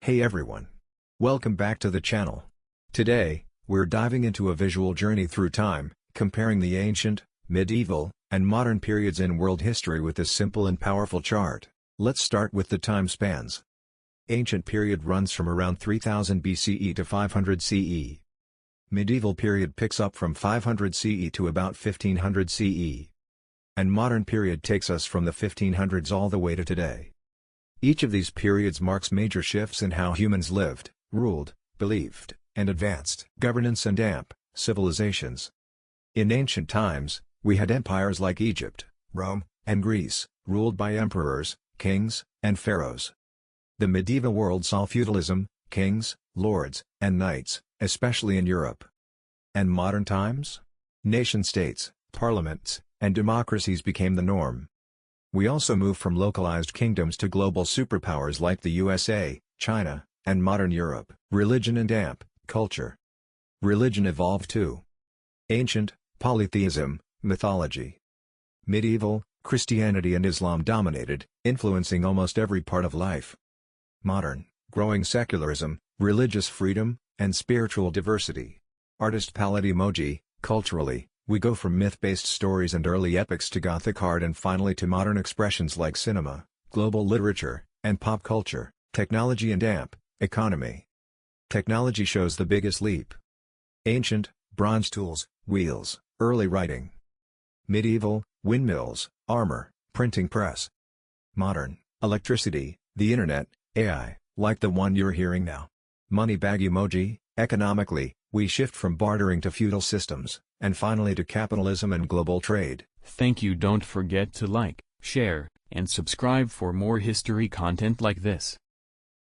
Hey everyone! Welcome back to the channel. Today, we're diving into a visual journey through time, comparing the ancient, medieval, and modern periods in world history with this simple and powerful chart. Let's start with the time spans. Ancient period runs from around 3000 BCE to 500 CE. Medieval period picks up from 500 CE to about 1500 CE. And modern period takes us from the 1500s all the way to today. Each of these periods marks major shifts in how humans lived, ruled, believed, and advanced governance and civilizations. In ancient times, we had empires like Egypt, Rome, and Greece, ruled by emperors, kings, and pharaohs. The medieval world saw feudalism, kings, lords, and knights, especially in Europe. And modern times? Nation-states, parliaments, and democracies became the norm. We also moved from localized kingdoms to global superpowers like the USA, China, and modern Europe. Religion and culture. Religion evolved too. Ancient, polytheism, mythology. Medieval, Christianity and Islam dominated, influencing almost every part of life. Modern, growing secularism, religious freedom, and spiritual diversity. Artist palette emoji. Culturally, we go from myth-based stories and early epics to Gothic art and finally to modern expressions like cinema, global literature, and pop culture. Technology and economy. Technology shows the biggest leap. Ancient, bronze tools, wheels, early writing. Medieval, windmills, armor, printing press. Modern, electricity, the internet, AI, like the one you're hearing now. Money bag emoji. Economically, we shift from bartering to feudal systems, and finally to capitalism and global trade. Thank you. Don't forget to like, share, and subscribe for more history content like this.